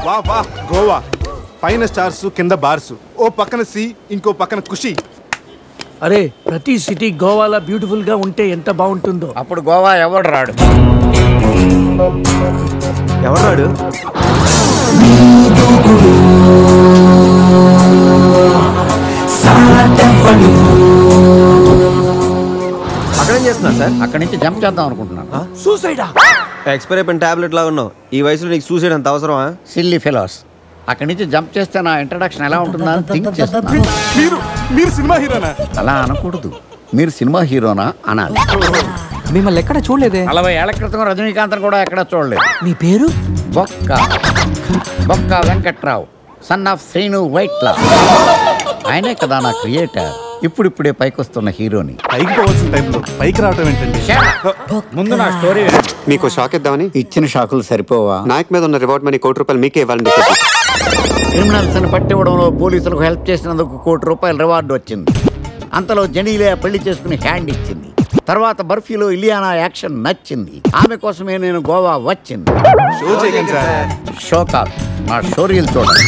వా వా గోవా, పైన స్టార్స్ కింద బార్స్, ఓ పక్కన సీ ఇంకో పక్కన ఖుషి. అరే ప్రతి సిటీ గోవాలో బ్యూటిఫుల్ గా ఉంటే ఎంత బాగుంటుందో. అప్పుడు గోవా ఎవడు రాడు. ఎవరు రాడు? అక్కడేం చేస్తున్నా సార్? అక్కడి నుంచి జంప్ చేద్దాం అనుకుంటున్నాను. సూసైడా? ఎక్స్పైర్ అయిపోయిన టాబ్లెట్ లా ఉన్నావు. ఈ వయసులో నీకు సూసైడ్ అంత అవసరమా? Silly fellows. అక్కడి నుంచి జంప్ చేస్తే నా ఇంట్రడక్షన్ ఎలా ఉంటుందా అని థింక్ చేస్తున్నాను. మీరు సినిమా హీరోనా? అలా అనకూడదు, మీరు సినిమా హీరోనా అనాలి. మిమ్మల్ని ఎక్కడ చూడలేదే. 40 ఏళ్ల క్రితం రజనీకాంత్ కూడా ఎక్కడ చూడలేదు. మీ పేరు? బొక్క వెంకట్రావు, సన్ ఆఫ్ శ్రీను వైట్లా. ఆయనే కదా నా క్రియేటర్. ఇప్పుడిప్పుడే పైకి వస్తున్న హీరోని. పైకి పోవాల్సిన టైంలో పైకి రావటం ఏంటండి? ముందు నా స్టోరీ మీకు షాక్ ఇద్దామని. ఇచ్చిన షాకులు సరిపోవా? నాయక్ మీద ఉన్న రివార్డ్ మనీ ₹1 మీకే ఇవ్వాలని. క్రిమినల్స్ ని పట్టివ్వడంలో పోలీసులకు హెల్ప్ చేసినందుకు ₹1 రివార్డు వచ్చింది. అంతలో జనీలే పెళ్లి చేసుకుని హ్యాండ్ ఇచ్చింది. తర్వాత బర్ఫీలో ఇలియానా యాక్షన్ నచ్చింది. ఆమె కోసమే నేను గోవా వచ్చింది. షో కాదు, నా స్టోరీలు చూడండి.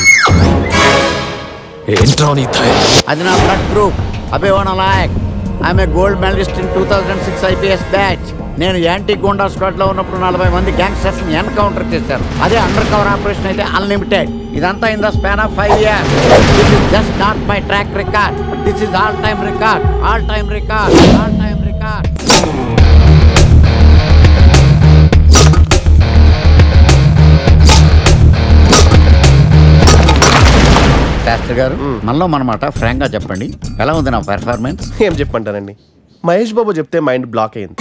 అది నా బ్లడ్ గ్రూప్. అభివాణ లాయక్. ఆమె గోల్డ్ మెడలిస్ట్ ఇన్ 2006 IPS బ్యాచ్. నేను యాంటీ గోండా స్క్వాడ్ లో ఉన్నప్పుడు 40 మంది గ్యాంగ్స్టర్స్ ని ఎన్కౌంటర్ చేశారు. అదే అండర్ కవర్ ఆపరేషన్ అయితే అన్లిమిటెడ్. ఇదంతా in the span of 5 years. This is just not my track record. This is all time record. All time record. All time record. Shastri garu, మనలో మనమాట Frank గా చెప్పండి, ఎలా ఉంది నా పెర్ఫార్మెన్స్? ఏం చెప్పంటానండి, మహేష్ బాబు చెప్తే మైండ్ బ్లాక్ అయింది,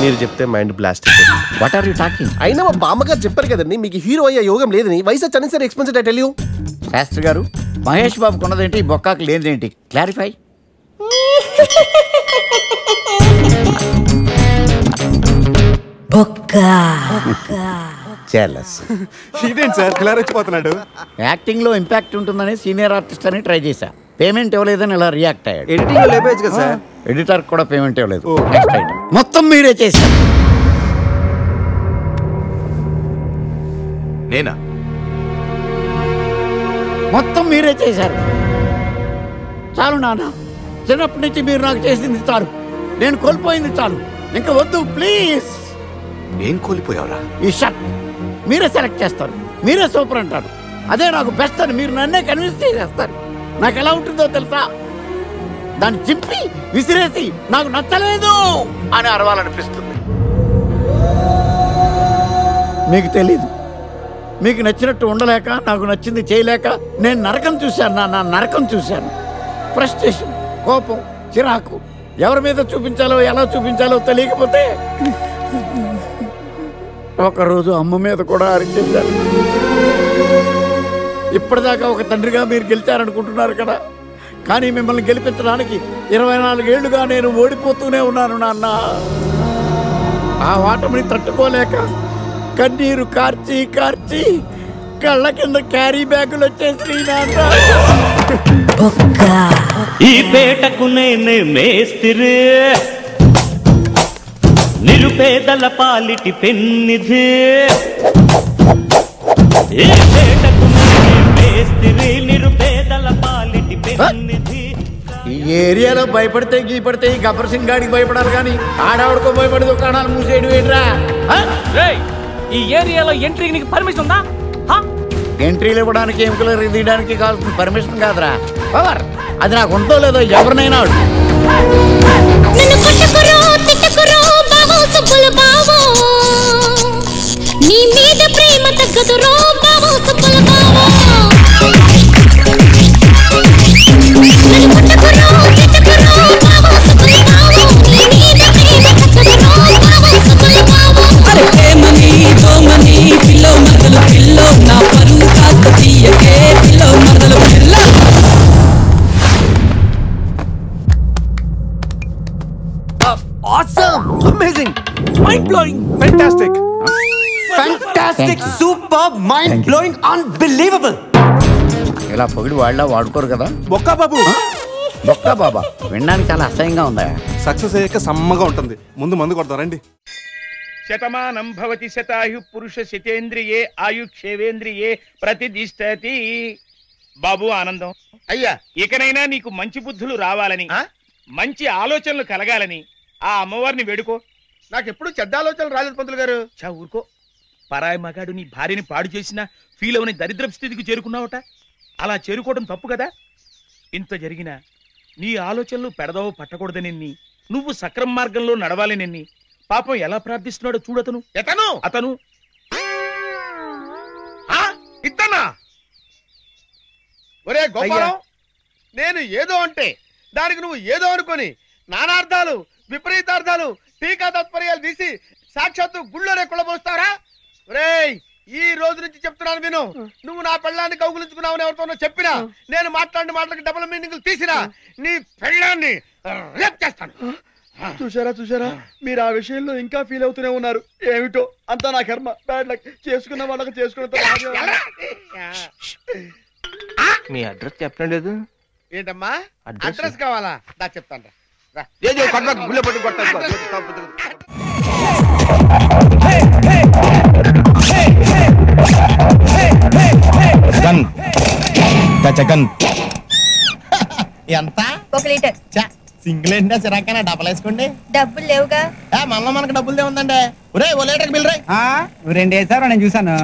మీరు చెప్తే మైండ్ బ్లాస్ట్ అయింది. What are you talking? అయినా మా బామ్మగారు చెప్పారు కదండి మీకు హీరో అయ్యే యోగం లేదని. వయసు వచ్చని sir expensive I tell you. Shastri garu, Mahesh బాబుకు ఉన్నదేంటి, బొక్కాకు లేనిదేంటి? క్లారిఫై. ఇదేంటి సార్ ఇలా రెచ్చిపోతున్నాడు? యాక్టింగ్ లో ఇంపాక్ట్ ఉంటుందని సీనియర్ ఆర్టిస్ట్ అని ట్రై చేశా. పేమెంట్ ఇవ్వలేదని ఇలా రియాక్ట్ అయ్యాడు. ఎడిటింగ్ లో లేపేయచ్చు కదా సార్. ఎడిటర్ కూడా పేమెంట్ ఇవ్వలేదు. Next item. మొత్తం మీరే చేశారు. నేనా? మొత్తం మీరే చేశారు. చాలు నాన్న, చిన్నప్పటి నుంచి మీరు నాకు చేసింది చాలు. నేను కోల్పోయింది చాలు. ఇంకా వద్దు ప్లీజ్. ఏం కోల్పోయావురా? ఈ షర్ట్ మీరే సెలెక్ట్ చేస్తారు, మీరే సూపర్ అంటారు. అదే నాకు బెస్ట్ అని మీరు నన్నే కన్విన్స్ చేస్తారు. నాకు ఎలా ఉంటుందో తెలుసా? దాన్ని చింపి విసిరేసి నాకు నచ్చలేదు అని అరవాలనిపిస్తుంది. మీకు తెలీదు. మీకు నచ్చినట్టు ఉండలేక, నాకు నచ్చింది చేయలేక నేను నరకం చూశాను. నా నరకం చూశాను. ఫ్రస్ట్రేషన్, కోపం, చిరాకు, ఎవరి మీద చూపించాలో ఎలా చూపించాలో తెలియకపోతే ఒకరోజు అమ్మ మీద కూడా అరిచేశారు. ఇప్పటిదాకా ఒక తండ్రిగా మీరు గెలిచారనుకుంటున్నారు కదా, కానీ మిమ్మల్ని గెలిపించడానికి 24 ఏళ్లుగా నేను ఓడిపోతూనే ఉన్నాను నాన్న. ఆ ఓటమిని తట్టుకోలేక కన్నీరు కార్చి కార్చి కళ్ళ కింద క్యారీ బ్యాగులు వచ్చేసి నాన్న. ఈ పేటకు నేనే మేస్తిరి, నిరుపేదల పాలిటి పెన్నిధి. ఈ పేటకు నేనే మేస్తిరి, నిరుపేదల పాలిటి పెన్నిధి. ఈ ఏరియాలో భయపడితే గీపడితే ఈ గబ్బర్ సింగ్ గాడికి భయపడాలి, కానీ ఆడవాడికో భయపడి దుకాణాలు మూసేయడం ఏంట్రా? ఈ ఏరియాలో ఎంట్రీకి నీకు పర్మిషన్ ఉందా? ఎంట్రీలు ఇవ్వడానికి, ఎముకలు తీయడానికి కావాల్సిన పర్మిషన్ కాదురా, పవర్. అది నాకు ఉందో లేదో ఎవరినైనా నీ మీద ప్రేమ తగ్గదురో బావో సుబ్బల బావో. Awesome! Amazing! Mind blowing! Fantastic! Fantastic! Fantastic, superb, mind blowing, unbelievable. ఇలా పొగిడి వాళ్ళ వాడుకోరు కదా. బొక్కా బాబు. బొక్కా బాబా వినడానికి చాలా అసహ్యంగా ఉందా? సక్సెస్ అయ్యాక సమ్మగా ఉంటుంది. ముందు మందు కొడతారండి. శతమానం భవతి శతాయు పురుష శతేంద్రియే ఆయుక్షేవేంద్రియే ప్రతిదిష్టతి. బాబు ఆనందం, అయ్యా ఇకనైనా నీకు మంచి బుద్ధులు రావాలని, మంచి ఆలోచనలు కలగాలని ఆ అమ్మవారిని వేడుకో. నాకెప్పుడు చెడ్డ ఆలోచనలు రాలేదు పంతులు గారు. చా ఊరుకో. పరాయి మగాడు నీ భార్యని పాడు చేసినా ఫీల్ అవని దరిద్ర స్థితికి చేరుకున్నావట. అలా చేరుకోవడం తప్పు కదా. ఇంత జరిగినా నీ ఆలోచనలు పెడదవ పట్టకూడదనెన్ని, నువ్వు సక్రమ మార్గంలో నడవాలనెన్ని పాపం ఎలా ప్రార్థిస్తున్నాడో చూడతను. అతను ఇతనా? ఒరే గోపాలం, నేను ఏదో అంటే దానికి నువ్వు ఏదో అనుకొని నానార్థాలు విపరీతార్థాలు టీకా తత్పర్యాలు తీసి సాక్షాత్తు గుళ్ళోనే కుళ్ళబోస్తారా? రేయ్, ఈ రోజు నుంచి చెప్తున్నాను విను. నువ్వు నా పెళ్ళాన్ని కౌగులించుకున్నావని ఎవరితోనో చెప్పినా, నేను మాట్లాడిన మాటలకి డబుల్ మీనింగ్లు తీసినా నీ పెళ్ళాన్ని రేప్ చేస్తాను. చూసారా మీరు ఆ విషయంలో ఇంకా ఫీల్ అవుతూనే ఉన్నారు. ఏమిటో అంతా నా కర్మ. Bad luck. చేసుకున్న వాళ్ళకి చేసుకున్న. మీ అడ్రస్ చెప్పడం లేదు ఏంటమ్మా? అడ్రస్ కావాలా? దా చెప్తాను. గుళ్ళ పట్టు కొట్టాను. ఎంత? 1 లీటర్. సింగిల్ ఏంటా చిరాకైనా డబ్బులు వేసుకోండి. డబ్బులు లేవుగా. మనలో మనకు డబ్బులు ఉందండి. ఒరే 1 లీటర్ బిల్ రాయ్. 2 వేసారు, నేను చూసాను.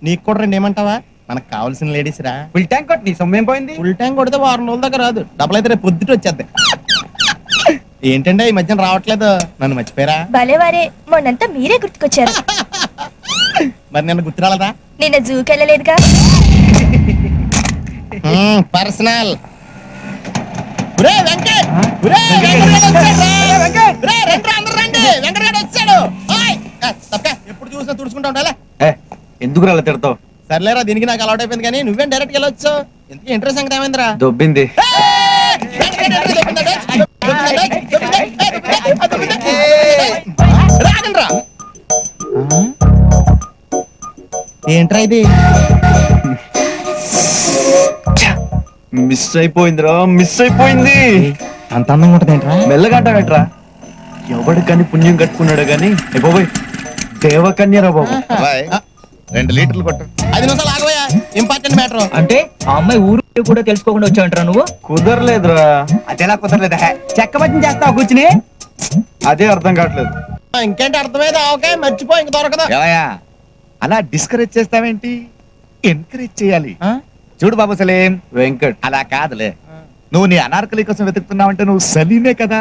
నీకు కూడా 2 ఏమంటావా? మనకు కావాల్సిన లేడీస్ రా. ఫుల్ ట్యాంక్ కొట్టి నీ సొమ్మేం పోయింది? ఫుల్ ట్యాంక్ కొడితే 2 రోజుల దాకా రాదు. డబ్బులు అయితే రేపు పొద్దుట వచ్చేద్ది. ఏంటంటే ఈ మధ్యన రావట్లేదు, నన్ను మర్చిపోయారా? భలేవారే, మొన్నంతా మీరే గుర్తుకొచ్చారు. మరి నిన్న గుర్తు రాలేదా? నిన్న జూకి వెళ్ళలేదుగా. పర్సనల్. ఎప్పుడు చూసినా తుడుచుకుంటా ఉండాలా? ఎందుకు రాలే తిడతావు? సర్లేరా, దీనికి నాకు అలవాటు అయిపోయింది. కానీ నువ్వేం డైరెక్ట్ వెళ్ళొచ్చు. ఎందుకు ఇంట్రెస్ట్ సంగతి ఏమైందిరా? దొబ్బింది. రాగండ్రా. ఏంట్రా ఇది? మిస్ అయిపోయిందిరా, మిస్ అయిపోయింది. అంత అందంగా ఉంటదేంట్రా? మెల్లగంటావేట్రా? ఎవడికని పుణ్యం కట్టుకున్నాడు గాని బాబోయ్, దేవకన్యరా బాబు. 2 లీటర్లు కొట్టు. 5 నిమిషాలు ఆగవయ్యా, ఇంపార్టెంట్ మ్యాటర్. అంటే ఆ అమ్మాయి ఊరు కూడా తెలుసుకోకుండా వచ్చావంటరా నువ్వు? కుదరలేదురా. అదేలా కుదరలేదా? చెక్క పట్టిన చేస్తావు కూర్చుని? అదే అర్థం కావట్లేదు. ఇంకేంటి అర్థమైంది? ఓకే, మర్చిపో, ఇంక దొరకదు. అలా డిస్కరేజ్ చేస్తావేంటి? ఎంకరేజ్ చేయాలి. చూడు బాబు సలీం, వెంకట్ అలా కాదులే. నువ్వు నీ అనార్కలి కోసం వెతుకుతున్నావంటే నువ్వు సలీమే కదా.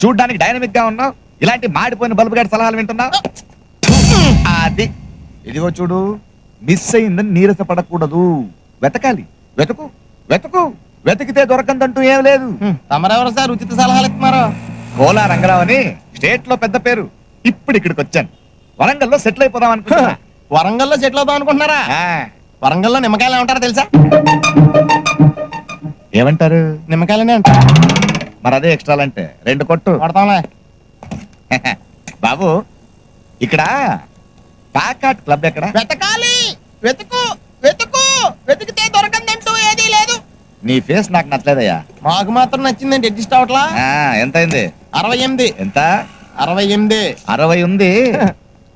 చూడ్డానికి డైనమిక్ గా ఉన్నావు, ఇలాంటి మాడిపోయిన బల్బు గారి సలహాలు వింటున్నావు. అది ఇదిగో చూడు, మిస్ అయిందని నీరస పడకూడదు. వెతకాలి, వెతుకు వెతుకు, వెతికితే దొరకందంటూ ఏం లేదు. తమరెవరు సార్ ఉచిత సలహాలు ఇస్తున్నారు? కోలా రంగరావు అని స్టేట్ లో పెద్ద పేరు. ఇప్పుడు ఇక్కడికి వచ్చాను. వరంగల్లో సెటిల్ అయిపోదాం అనుకుంటున్నా. వరంగల్లో సెటిల్ అవుదాం అనుకుంటున్నారా? వరంగల్లో నిమ్మకాయలు ఏమంటారో తెలుసా? ఏమంటారు? నిమ్మకాయలనే అంటారు. మరి అదే ఎక్స్ట్రా అంటే 2 కొట్టు కొడతాంలే. బాబు, ఇక్కడ ప్యాకాట్ క్లబ్ ఎక్కడ? వెతకాలి, వెతుకు వెతుకు, వెతికితే దొరకందంటూ ఏదీ లేదు. నీ ఫేస్ నాకు నచ్చలేదయ్యా. మాకు మాత్రం నచ్చిందండి. అడ్జస్ట్ అవట్లా. ఎంత అయింది? 68. ఎంత? 68. 60 ఉంది.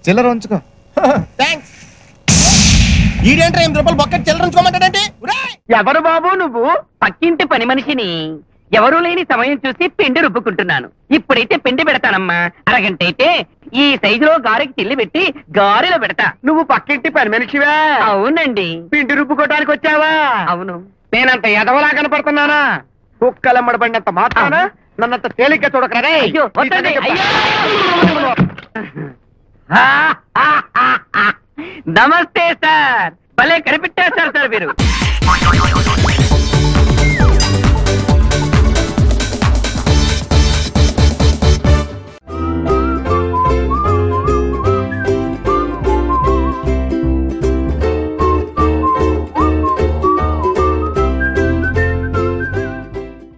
చిల్లర ఉంచుకో. థ్యాంక్స్. ఈడేంట్రా 8 రూపాయలు బొక్కటి చిల్లర ఉంచుకోమంటాడంటే? ఎవరు బాబు నువ్వు? పక్కింటి పని మనిషిని. ఎవరూ లేని సమయం చూసి పిండి రుబ్బుకుంటున్నాను. ఇప్పుడైతే పిండి పెడతానమ్మా. అరగంట అయితే ఈ సైజులో గారెకి చిల్లి పెట్టి గారెలో పెడతా. నువ్వు పక్కింటి పని మనిషివా? అవునండి. పిండి రుబ్బుకోవడానికి వచ్చావా? అవును. నేనంత ఎదవలా కనపడుతున్నానా? కుక్కలమ్మడబడినంత మాత్రాన నన్నంత తేలిగ్గా చూడకరే. నమస్తే సార్. భలే కనిపెట్టేశారు సార్ మీరు.